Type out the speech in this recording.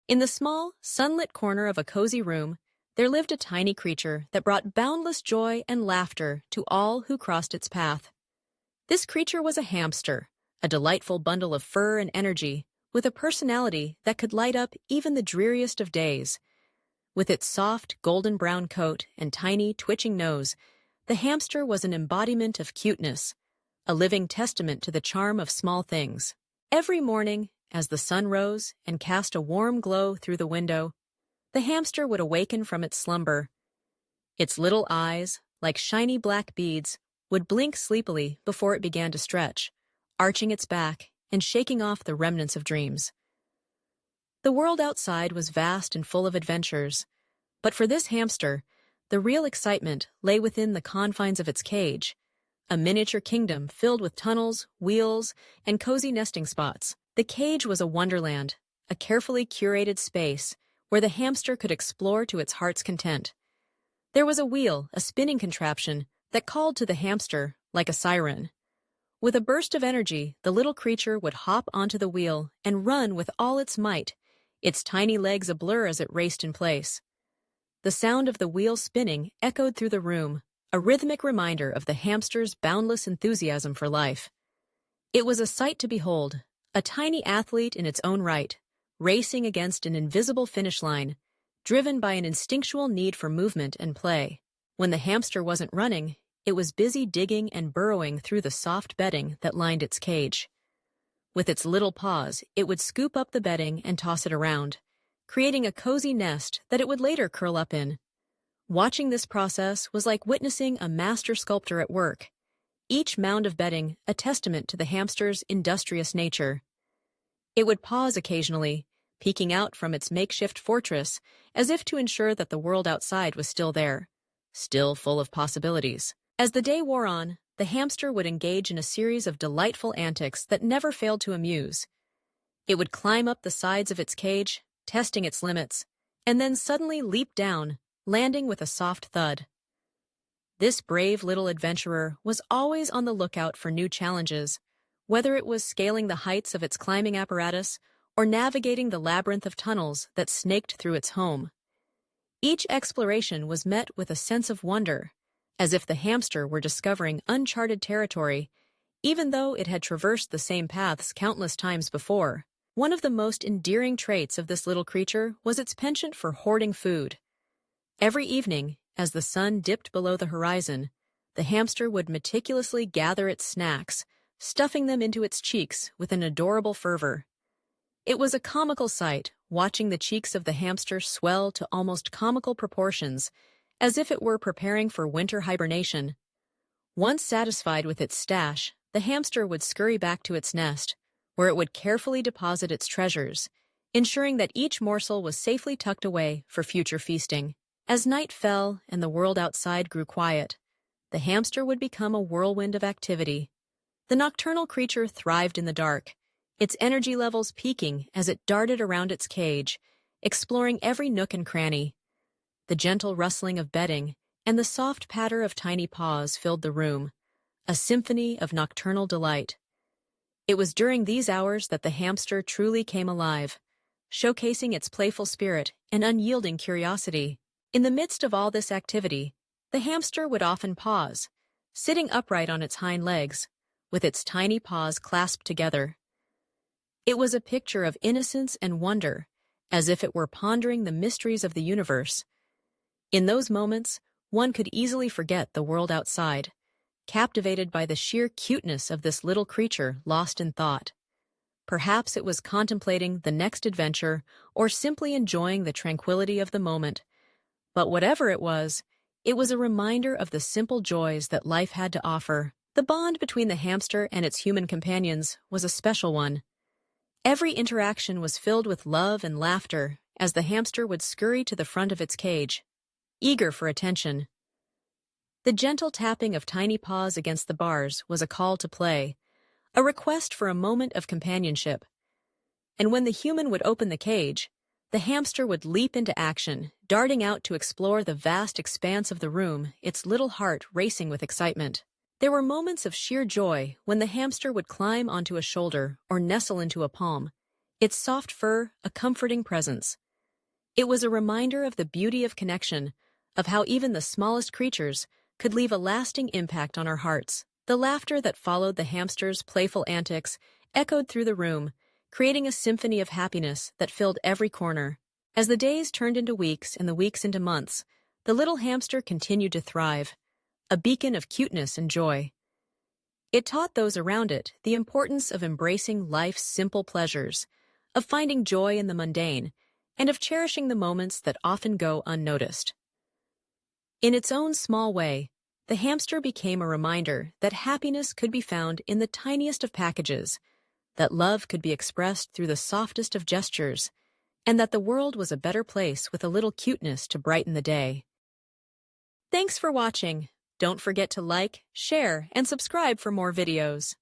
In the small, sunlit corner of a cozy room, there lived a tiny creature that brought boundless joy and laughter to all who crossed its path. This creature was a hamster, a delightful bundle of fur and energy, with a personality that could light up even the dreariest of days. With its soft, golden-brown coat and tiny, twitching nose, the hamster was an embodiment of cuteness, a living testament to the charm of small things. Every morning, as the sun rose and cast a warm glow through the window, the hamster would awaken from its slumber. Its little eyes, like shiny black beads, would blink sleepily before it began to stretch, arching its back and shaking off the remnants of dreams. The world outside was vast and full of adventures, but for this hamster, the real excitement lay within the confines of its cage, a miniature kingdom filled with tunnels, wheels, and cozy nesting spots. The cage was a wonderland, a carefully curated space where the hamster could explore to its heart's content. There was a wheel, a spinning contraption, that called to the hamster like a siren. With a burst of energy, the little creature would hop onto the wheel and run with all its might, its tiny legs a blur as it raced in place. The sound of the wheel spinning echoed through the room, a rhythmic reminder of the hamster's boundless enthusiasm for life. It was a sight to behold, a tiny athlete in its own right, racing against an invisible finish line, driven by an instinctual need for movement and play. When the hamster wasn't running, it was busy digging and burrowing through the soft bedding that lined its cage. With its little paws, it would scoop up the bedding and toss it around, creating a cozy nest that it would later curl up in. Watching this process was like witnessing a master sculptor at work, each mound of bedding a testament to the hamster's industrious nature. It would pause occasionally, peeking out from its makeshift fortress as if to ensure that the world outside was still there, still full of possibilities. As the day wore on, the hamster would engage in a series of delightful antics that never failed to amuse. It would climb up the sides of its cage, testing its limits, and then suddenly leap down, landing with a soft thud. This brave little adventurer was always on the lookout for new challenges, whether it was scaling the heights of its climbing apparatus or navigating the labyrinth of tunnels that snaked through its home. Each exploration was met with a sense of wonder, as if the hamster were discovering uncharted territory, even though it had traversed the same paths countless times before. One of the most endearing traits of this little creature was its penchant for hoarding food. Every evening, as the sun dipped below the horizon, the hamster would meticulously gather its snacks, stuffing them into its cheeks with an adorable fervor. It was a comical sight, watching the cheeks of the hamster swell to almost comical proportions, as if it were preparing for winter hibernation. Once satisfied with its stash, the hamster would scurry back to its nest, where it would carefully deposit its treasures, ensuring that each morsel was safely tucked away for future feasting. As night fell and the world outside grew quiet, the hamster would become a whirlwind of activity. The nocturnal creature thrived in the dark, its energy levels peaking as it darted around its cage, exploring every nook and cranny. The gentle rustling of bedding and the soft patter of tiny paws filled the room, a symphony of nocturnal delight. It was during these hours that the hamster truly came alive, showcasing its playful spirit and unyielding curiosity. In the midst of all this activity, the hamster would often pause, sitting upright on its hind legs, with its tiny paws clasped together. It was a picture of innocence and wonder, as if it were pondering the mysteries of the universe. In those moments, one could easily forget the world outside, captivated by the sheer cuteness of this little creature lost in thought. Perhaps it was contemplating the next adventure or simply enjoying the tranquility of the moment. But whatever it was a reminder of the simple joys that life had to offer. The bond between the hamster and its human companions was a special one. Every interaction was filled with love and laughter as the hamster would scurry to the front of its cage, eager for attention. The gentle tapping of tiny paws against the bars was a call to play, a request for a moment of companionship. And when the human would open the cage, the hamster would leap into action, darting out to explore the vast expanse of the room, its little heart racing with excitement. There were moments of sheer joy when the hamster would climb onto a shoulder or nestle into a palm, its soft fur a comforting presence. It was a reminder of the beauty of connection, of how even the smallest creatures could leave a lasting impact on our hearts. The laughter that followed the hamster's playful antics echoed through the room, creating a symphony of happiness that filled every corner. As the days turned into weeks and the weeks into months, the little hamster continued to thrive, a beacon of cuteness and joy. It taught those around it the importance of embracing life's simple pleasures, of finding joy in the mundane, and of cherishing the moments that often go unnoticed. In its own small way, the hamster became a reminder that happiness could be found in the tiniest of packages, that love could be expressed through the softest of gestures, and that the world was a better place with a little cuteness to brighten the day. Thanks for watching. Don't forget to like, share, and subscribe for more videos.